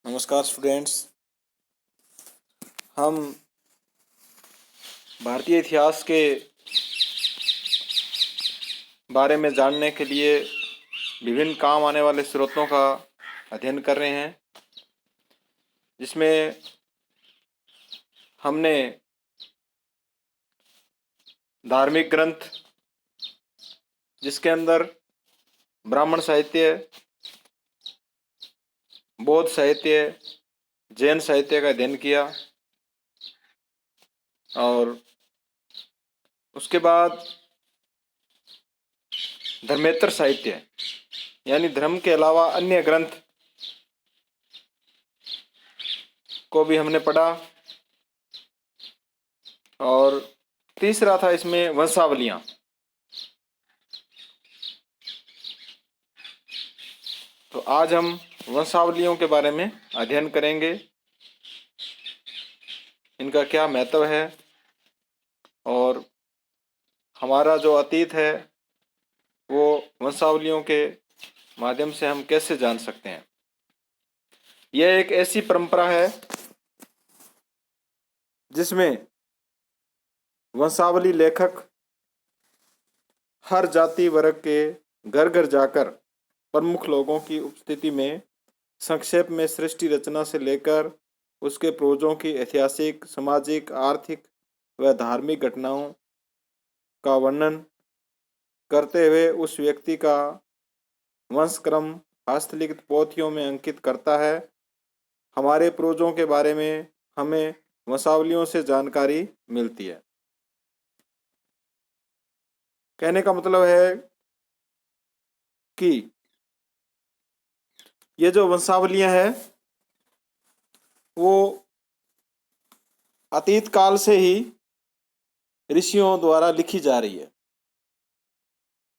नमस्कार स्टूडेंट्स। हम भारतीय इतिहास के बारे में जानने के लिए विभिन्न काम आने वाले स्रोतों का अध्ययन कर रहे हैं, जिसमें हमने धार्मिक ग्रंथ, जिसके अंदर ब्राह्मण साहित्य, बौद्ध साहित्य, जैन साहित्य का अध्ययन किया और उसके बाद धर्मेतर साहित्य यानी धर्म के अलावा अन्य ग्रंथ को भी हमने पढ़ा। और तीसरा था इसमें वंशावलियाँ। तो आज हम वंशावलियों के बारे में अध्ययन करेंगे, इनका क्या महत्व है और हमारा जो अतीत है वो वंशावलियों के माध्यम से हम कैसे जान सकते हैं। यह एक ऐसी परंपरा है जिसमें वंशावली लेखक हर जाति वर्ग के घर घर जाकर प्रमुख लोगों की उपस्थिति में संक्षेप में सृष्टि रचना से लेकर उसके पूर्वजों की ऐतिहासिक, सामाजिक, आर्थिक व धार्मिक घटनाओं का वर्णन करते हुए उस व्यक्ति का वंशक्रम हस्तलिखित पोथियों में अंकित करता है। हमारे पूर्वजों के बारे में हमें वंशावलियों से जानकारी मिलती है। कहने का मतलब है कि ये जो वंशावलियां हैं वो अतीत काल से ही ऋषियों द्वारा लिखी जा रही है,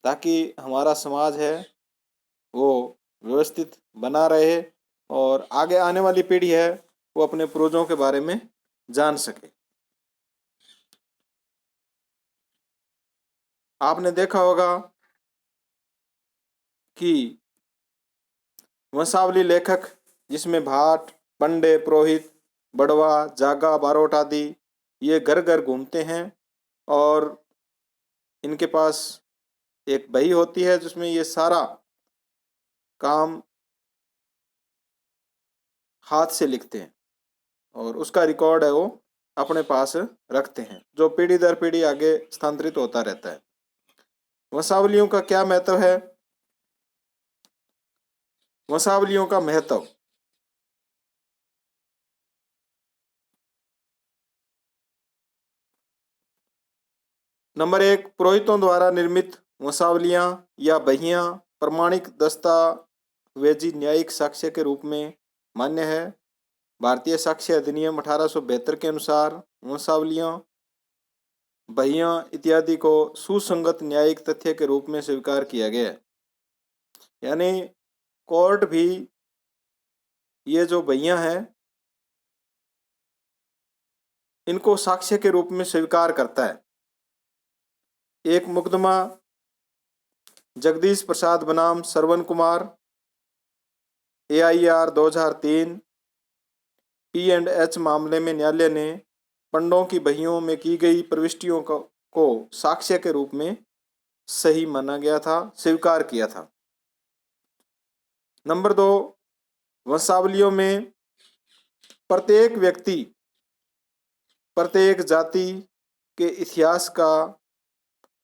ताकि हमारा समाज है वो व्यवस्थित बना रहे और आगे आने वाली पीढ़ी है वो अपने पूर्वजों के बारे में जान सके। आपने देखा होगा कि वंशावली लेखक, जिसमें भाट, पंडे, पुरोहित, बड़वा, जागा, बारोट आदि ये घर घर घूमते हैं और इनके पास एक बही होती है जिसमें ये सारा काम हाथ से लिखते हैं और उसका रिकॉर्ड है वो अपने पास रखते हैं, जो पीढ़ी दर पीढ़ी आगे स्थानांतरित होता रहता है। वंशावलियों का क्या महत्व है? वंशावलियों का महत्व नंबर 1, पुरोहितों द्वारा निर्मित वंशावलियां या बहियां प्रमाणिक दस्तावेजी न्यायिक साक्ष्य के रूप में मान्य है। भारतीय साक्ष्य अधिनियम 1872 के अनुसार वंशावलियां, बहियां इत्यादि को सुसंगत न्यायिक तथ्य के रूप में स्वीकार किया गया है। यानी कोर्ट भी ये जो बहियां हैं इनको साक्ष्य के रूप में स्वीकार करता है। एक मुकदमा जगदीश प्रसाद बनाम श्रवण कुमार AIR 2003 P&H मामले में न्यायालय ने पंडों की बहियों में की गई प्रविष्टियों को साक्ष्य के रूप में सही माना गया था, स्वीकार किया था। नंबर 2, वंशावलियों में प्रत्येक व्यक्ति, प्रत्येक जाति के इतिहास का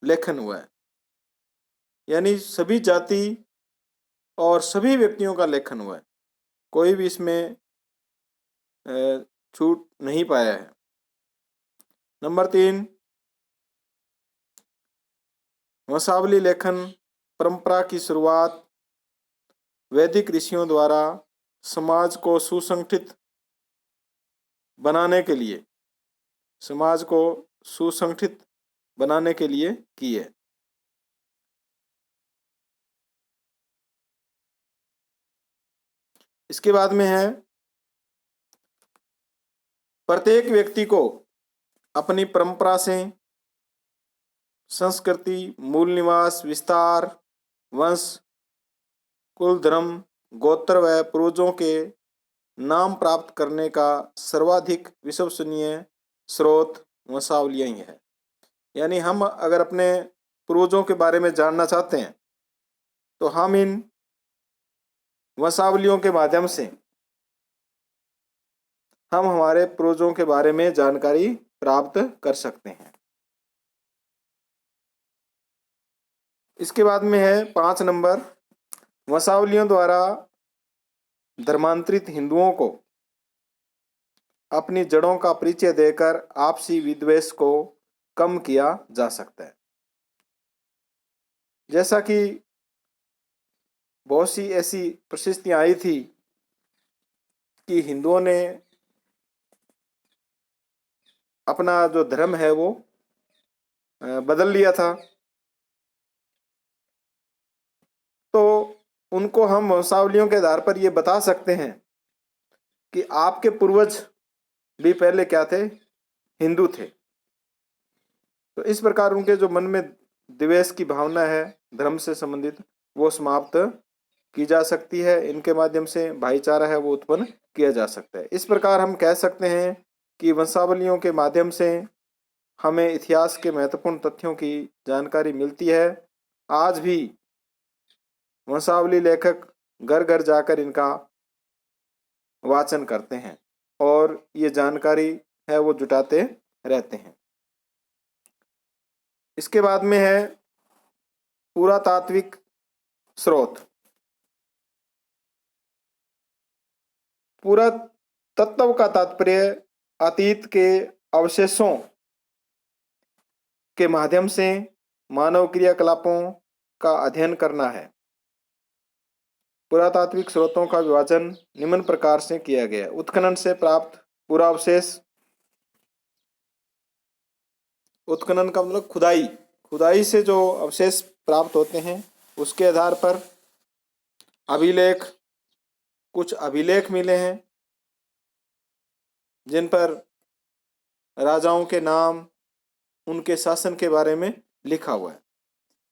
लेखन हुआ है। यानी सभी जाति और सभी व्यक्तियों का लेखन हुआ है, कोई भी इसमें छूट नहीं पाया है। नंबर 3, वंशावली लेखन परंपरा की शुरुआत वैदिक ऋषियों द्वारा समाज को सुसंगठित बनाने के लिए, समाज को सुसंगठित बनाने के लिए की है। इसके बाद में है प्रत्येक व्यक्ति को अपनी परंपरा से संस्कृति, मूल निवास, विस्तार, वंश, कुल, धर्म, गोत्र व पूर्वजों के नाम प्राप्त करने का सर्वाधिक विश्वसनीय स्रोत वंशावलियाँ ही है। यानी हम अगर अपने पूर्वजों के बारे में जानना चाहते हैं तो हम इन वंशावलियों के माध्यम से हम हमारे पूर्वजों के बारे में जानकारी प्राप्त कर सकते हैं। इसके बाद में है 5 नंबर, वंशावलियों द्वारा धर्मांतरित हिंदुओं को अपनी जड़ों का परिचय देकर आपसी विद्वेष को कम किया जा सकता है। जैसा कि बहुत सी ऐसी परिस्थितियां आई थी कि हिंदुओं ने अपना जो धर्म है वो बदल लिया था, तो उनको हम वंशावलियों के आधार पर ये बता सकते हैं कि आपके पूर्वज भी पहले क्या थे, हिंदू थे। तो इस प्रकार उनके जो मन में द्वेष की भावना है धर्म से संबंधित, वो समाप्त की जा सकती है। इनके माध्यम से भाईचारा है वो उत्पन्न किया जा सकता है। इस प्रकार हम कह सकते हैं कि वंशावलियों के माध्यम से हमें इतिहास के महत्वपूर्ण तथ्यों की जानकारी मिलती है। आज भी वंशावली लेखक घर घर जाकर इनका वाचन करते हैं और ये जानकारी है वो जुटाते रहते हैं। इसके बाद में है पुरातात्विक स्रोत। पुरातत्व का तात्पर्य अतीत के अवशेषों के माध्यम से मानव क्रियाकलापों का अध्ययन करना है। पुरातात्विक स्रोतों का विभाजन निम्न प्रकार से किया गया है। उत्खनन से प्राप्त पुरावशेष, उत्खनन का मतलब खुदाई, खुदाई से जो अवशेष प्राप्त होते हैं उसके आधार पर अभिलेख, कुछ अभिलेख मिले हैं जिन पर राजाओं के नाम, उनके शासन के बारे में लिखा हुआ है।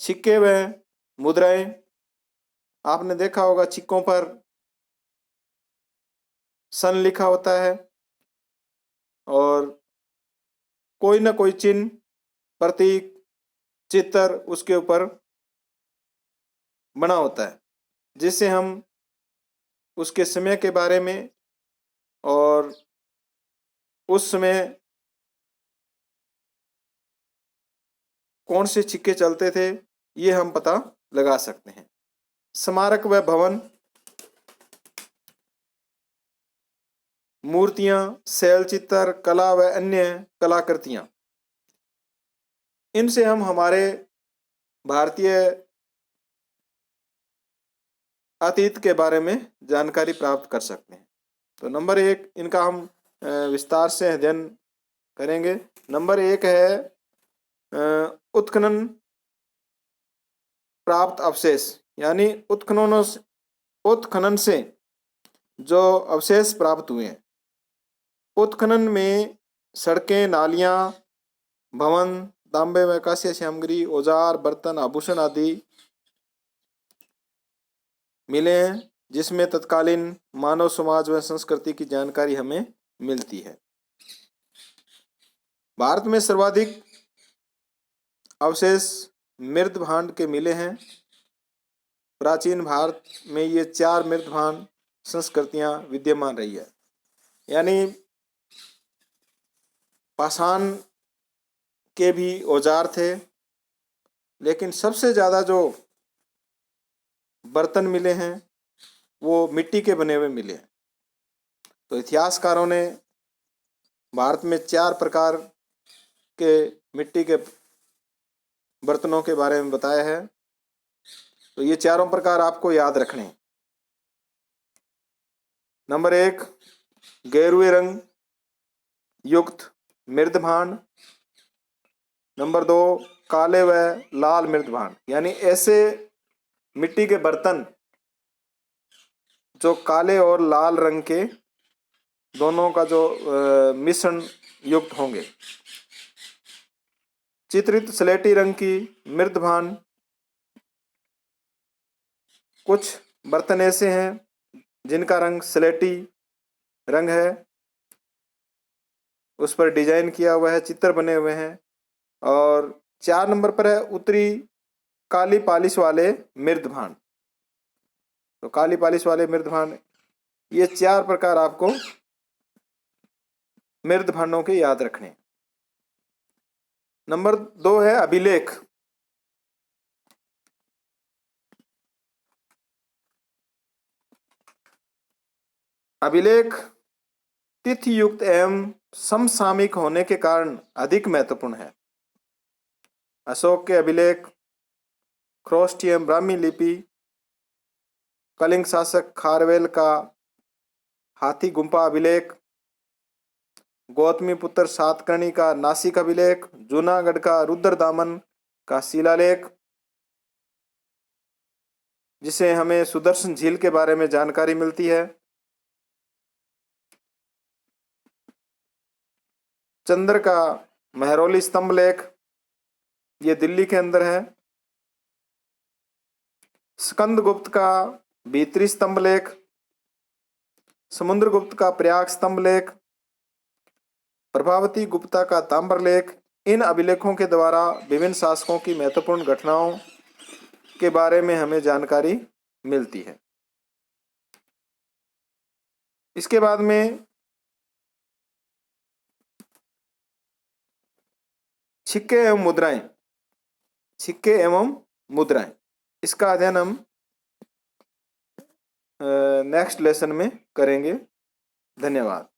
सिक्के व मुद्राएं, आपने देखा होगा सिक्कों पर सन लिखा होता है और कोई ना कोई चिन्ह, प्रतीक, चित्र उसके ऊपर बना होता है, जिससे हम उसके समय के बारे में और उस समय कौन से सिक्के चलते थे ये हम पता लगा सकते हैं। स्मारक व भवन, मूर्तियां, शैल चित्र, कला व अन्य कलाकृतियां, इनसे हम हमारे भारतीय अतीत के बारे में जानकारी प्राप्त कर सकते हैं। तो नंबर 1 इनका हम विस्तार से अध्ययन करेंगे। नंबर 1 है उत्खनन प्राप्त अवशेष, यानी उत्खनन से जो अवशेष प्राप्त हुए हैं। उत्खनन में सड़कें, नालियां, भवन, तांबे व कांस्य सामग्री, औजार, बर्तन, आभूषण आदि मिले हैं, जिसमें तत्कालीन मानव समाज व संस्कृति की जानकारी हमें मिलती है। भारत में सर्वाधिक अवशेष मृद भांड के मिले हैं। प्राचीन भारत में ये 4 मृद भांड संस्कृतियां विद्यमान रही है, यानी पाषाण के भी औजार थे, लेकिन सबसे ज़्यादा जो बर्तन मिले हैं वो मिट्टी के बने हुए मिले हैं। तो इतिहासकारों ने भारत में 4 प्रकार के मिट्टी के बर्तनों के बारे में बताया है। तो ये चारों प्रकार आपको याद रखने हैं। नंबर 1 गेरुए रंग युक्त मृद भांड। नंबर 2 काले व लाल मृद भांड, यानी ऐसे मिट्टी के बर्तन जो काले और लाल रंग के दोनों का जो मिश्रण युक्त होंगे। चित्रित स्लेटी रंग की मृद भांड, कुछ बर्तन ऐसे हैं जिनका रंग स्लेटी रंग है, उस पर डिजाइन किया हुआ है, चित्र बने हुए हैं। और 4 नंबर पर है उत्तरी काली पालिश वाले मृदभान। तो काली पालिश वाले मृदभान, ये 4 प्रकार आपको मृदभानों के याद रखने। नंबर 2 है अभिलेख। अभिलेख तिथि युक्त एवं समसामयिक होने के कारण अधिक महत्वपूर्ण है। अशोक के अभिलेख, ख्रोष्टी एवं ब्राह्मी लिपि, कलिंग शासक खारवेल का हाथी गुम्फा अभिलेख, गौतमी पुत्र सातकर्णी का नासिक अभिलेख, जूनागढ़ का रुद्रदामन का शिलालेख, जिसे हमें सुदर्शन झील के बारे में जानकारी मिलती है, चंद्र का महरौली स्तंभ लेख, ये दिल्ली के अंदर है, स्कंदगुप्त का भीतरी स्तंभ लेख, समुद्रगुप्त का प्रयाग स्तंभ लेख, प्रभावती गुप्ता का ताम्र लेख। इन अभिलेखों के द्वारा विभिन्न शासकों की महत्वपूर्ण घटनाओं के बारे में हमें जानकारी मिलती है। इसके बाद में सिक्के एवं मुद्राएं, सिक्के एवं मुद्राएं, इसका अध्ययन हम नेक्स्ट लेसन में करेंगे। धन्यवाद।